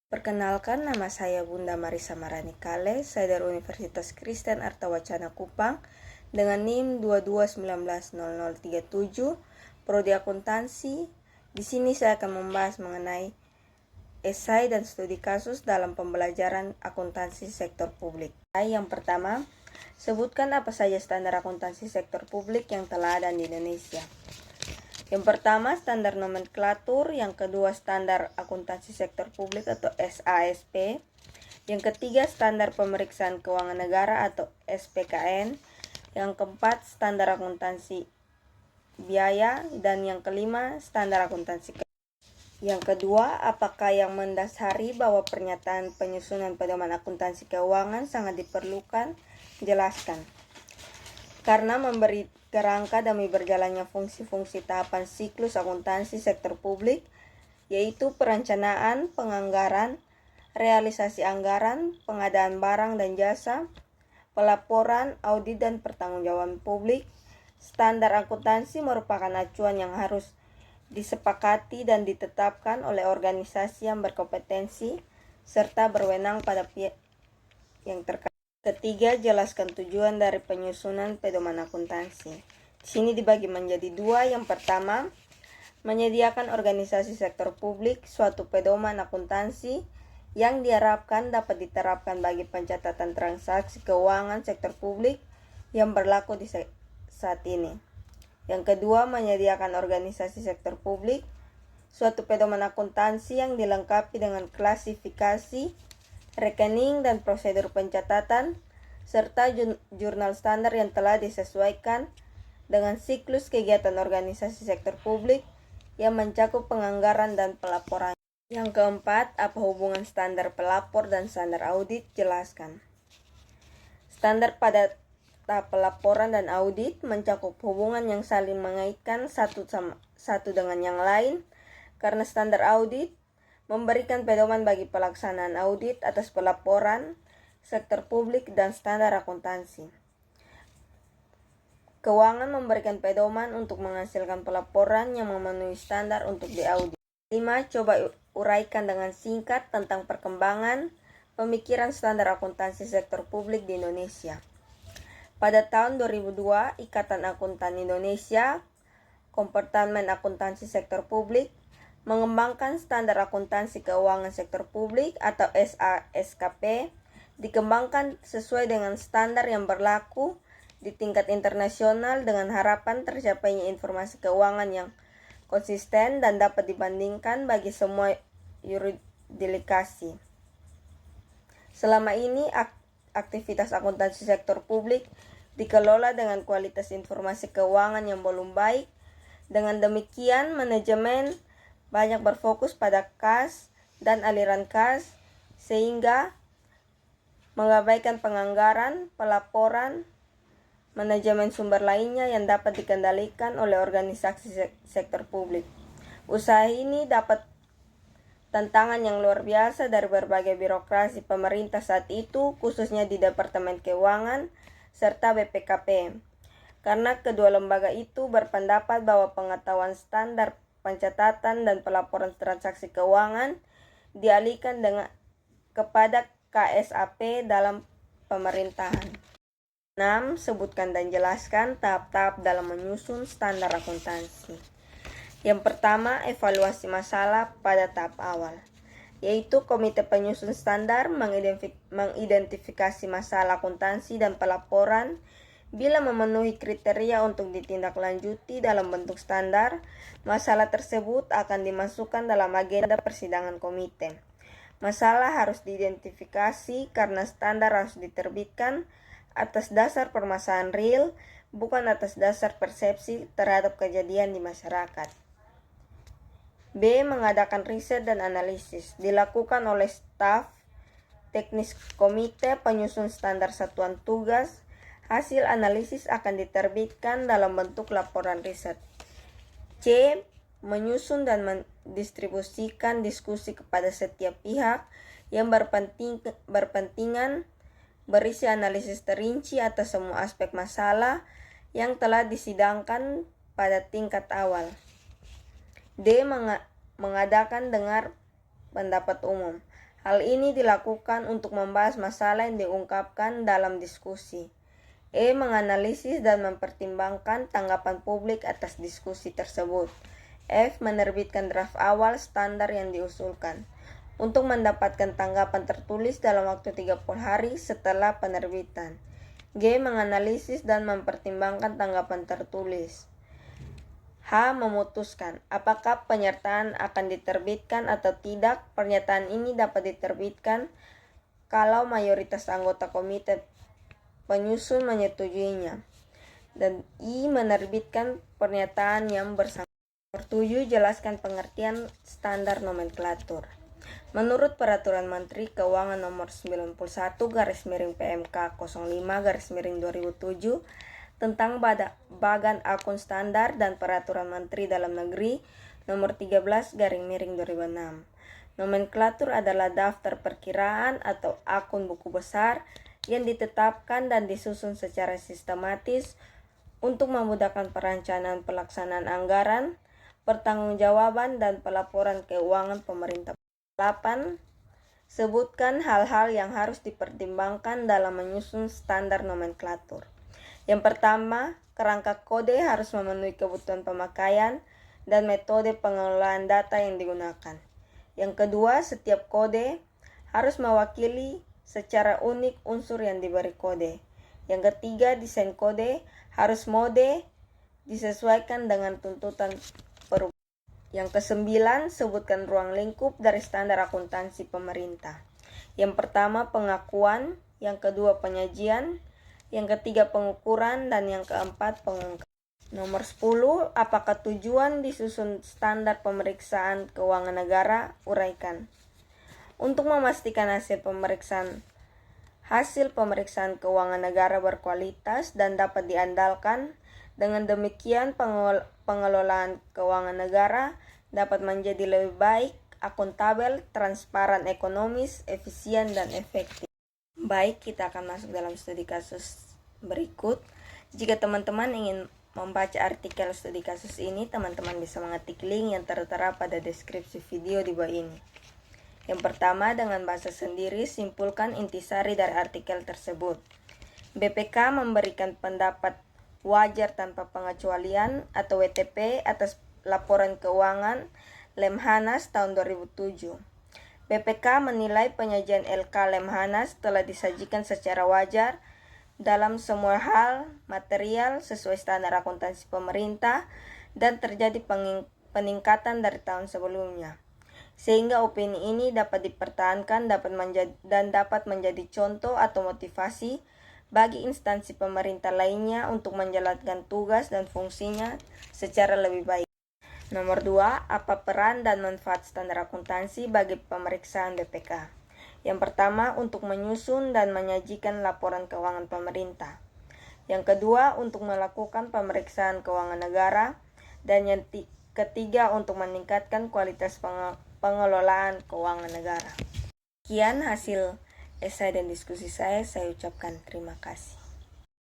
Perkenalkan, nama saya Bunda Marisa Maranikale, saya dari Universitas Kristen Artawacana Kupang dengan NIM 22190037, Prodi Akuntansi. Di sini saya akan membahas mengenai esai dan studi kasus dalam pembelajaran akuntansi sektor publik. Yang pertama, sebutkan apa saja standar akuntansi sektor publik yang telah ada di Indonesia. Yang pertama, standar nomenklatur. Yang kedua, standar akuntansi sektor publik atau SASP. Yang ketiga, standar pemeriksaan keuangan negara atau SPKN. Yang keempat, standar akuntansi biaya. Dan yang kelima, standar akuntansi. Yang kedua, apakah yang mendasari bahwa pernyataan penyusunan pedoman akuntansi keuangan sangat diperlukan? Jelaskan. Karena memberi kerangka demi berjalannya fungsi-fungsi tahapan siklus akuntansi sektor publik, yaitu perencanaan, penganggaran, realisasi anggaran, pengadaan barang dan jasa, pelaporan, audit dan pertanggungjawaban publik. Standar akuntansi merupakan acuan yang harus disepakati dan ditetapkan oleh organisasi yang berkompetensi serta berwenang pada pihak yang terkait. Ketiga, jelaskan tujuan dari penyusunan pedoman akuntansi. Di sini dibagi menjadi dua. Yang pertama, menyediakan organisasi sektor publik suatu pedoman akuntansi yang diharapkan dapat diterapkan bagi pencatatan transaksi keuangan sektor publik yang berlaku di saat ini. Yang kedua, menyediakan organisasi sektor publik suatu pedoman akuntansi yang dilengkapi dengan klasifikasi, rekening dan prosedur pencatatan, serta jurnal standar yang telah disesuaikan dengan siklus kegiatan organisasi sektor publik yang mencakup penganggaran dan pelaporan. Yang keempat, apa hubungan standar pelapor dan standar audit? Jelaskan. Standar pada tahap pelaporan dan audit mencakup hubungan yang saling mengaitkan satu dengan yang lain, karena standar audit memberikan pedoman bagi pelaksanaan audit atas pelaporan sektor publik dan standar akuntansi keuangan memberikan pedoman untuk menghasilkan pelaporan yang memenuhi standar untuk diaudit. 5. Coba uraikan dengan singkat tentang perkembangan pemikiran standar akuntansi sektor publik di Indonesia. Pada tahun 2002, Ikatan Akuntan Indonesia, Kompartemen Akuntansi Sektor Publik, mengembangkan standar akuntansi keuangan sektor publik atau SASKP, dikembangkan sesuai dengan standar yang berlaku di tingkat internasional dengan harapan tercapainya informasi keuangan yang konsisten dan dapat dibandingkan bagi semua yurisdiksi. Selama ini aktivitas akuntansi sektor publik dikelola dengan kualitas informasi keuangan yang belum baik. Dengan demikian, manajemen banyak berfokus pada kas dan aliran kas sehingga mengabaikan penganggaran, pelaporan, manajemen sumber lainnya yang dapat dikendalikan oleh organisasi sektor publik. Usaha ini dapat tantangan yang luar biasa dari berbagai birokrasi pemerintah saat itu, khususnya di Departemen Keuangan serta BPKP. Karena kedua lembaga itu berpendapat bahwa pengetahuan standar pencatatan dan pelaporan transaksi keuangan dialihkan kepada KSAP dalam pemerintahan. 6. Sebutkan dan jelaskan tahap-tahap dalam menyusun standar akuntansi. Yang pertama, evaluasi masalah pada tahap awal, yaitu komite penyusun standar mengidentifikasi masalah akuntansi dan pelaporan. Bila memenuhi kriteria untuk ditindaklanjuti dalam bentuk standar, masalah tersebut akan dimasukkan dalam agenda persidangan komite. Masalah harus diidentifikasi karena standar harus diterbitkan atas dasar permasalahan real, bukan atas dasar persepsi terhadap kejadian di masyarakat. B. Mengadakan riset dan analisis. Dilakukan oleh staf teknis komite penyusun standar satuan tugas. Hasil analisis akan diterbitkan dalam bentuk laporan riset. C. Menyusun dan mendistribusikan diskusi kepada setiap pihak yang berpentingan, berisi analisis terinci atas semua aspek masalah yang telah disidangkan pada tingkat awal. D. Mengadakan dengar pendapat umum. Hal ini dilakukan untuk membahas masalah yang diungkapkan dalam diskusi. Menganalisis dan mempertimbangkan tanggapan publik atas diskusi tersebut. F. Menerbitkan draft awal standar yang diusulkan. Untuk mendapatkan tanggapan tertulis dalam waktu 30 hari setelah penerbitan. G. Menganalisis dan mempertimbangkan tanggapan tertulis. H. Memutuskan apakah pernyataan akan diterbitkan atau tidak. Pernyataan ini dapat diterbitkan kalau mayoritas anggota komite penyusun menyetujuinya. Dan I. Menerbitkan pernyataan yang bersangkutan. Nomor 7. Jelaskan pengertian standar nomenklatur. Menurut Peraturan Menteri Keuangan Nomor 91/PMK 05/2007 tentang Bagan Akun Standar dan Peraturan Menteri Dalam Negeri Nomor 13/2006. Nomenklatur adalah daftar perkiraan atau akun buku besar yang ditetapkan dan disusun secara sistematis untuk memudahkan perencanaan pelaksanaan anggaran, pertanggungjawaban, dan pelaporan keuangan pemerintah. 8. Sebutkan hal-hal yang harus dipertimbangkan dalam menyusun standar nomenklatur. Yang pertama, kerangka kode harus memenuhi kebutuhan pemakaian dan metode pengelolaan data yang digunakan. Yang kedua, setiap kode harus mewakili secara unik unsur yang diberi kode. Yang ketiga, desain kode harus disesuaikan dengan tuntutan perubahan. Yang kesembilan, sebutkan ruang lingkup dari standar akuntansi pemerintah. Yang pertama, pengakuan. Yang kedua, penyajian. Yang ketiga, pengukuran. Dan yang keempat, pengungkapan. Nomor 10, apakah tujuan disusun standar pemeriksaan keuangan negara? Uraikan. Untuk memastikan hasil pemeriksaan keuangan negara berkualitas dan dapat diandalkan, dengan demikian pengelolaan keuangan negara dapat menjadi lebih baik, akuntabel, transparan, ekonomis, efisien, dan efektif. Baik, kita akan masuk dalam studi kasus berikut. Jika teman-teman ingin membaca artikel studi kasus ini, teman-teman bisa mengetik link yang tertera pada deskripsi video di bawah ini. Yang pertama, dengan bahasa sendiri, simpulkan intisari dari artikel tersebut. BPK memberikan pendapat wajar tanpa pengecualian atau WTP atas laporan keuangan Lemhanas tahun 2007. BPK menilai penyajian LK Lemhanas telah disajikan secara wajar dalam semua hal material sesuai standar akuntansi pemerintah dan terjadi peningkatan dari tahun sebelumnya. Sehingga opini ini dapat dipertahankan dan dapat menjadi contoh atau motivasi bagi instansi pemerintah lainnya untuk menjalankan tugas dan fungsinya secara lebih baik. Nomor 2, apa peran dan manfaat standar akuntansi bagi pemeriksaan BPK? Yang pertama, untuk menyusun dan menyajikan laporan keuangan pemerintah. Yang kedua, untuk melakukan pemeriksaan keuangan negara. Dan yang ketiga, untuk meningkatkan kualitas pengelolaan keuangan negara. Sekian hasil esai dan diskusi saya ucapkan terima kasih.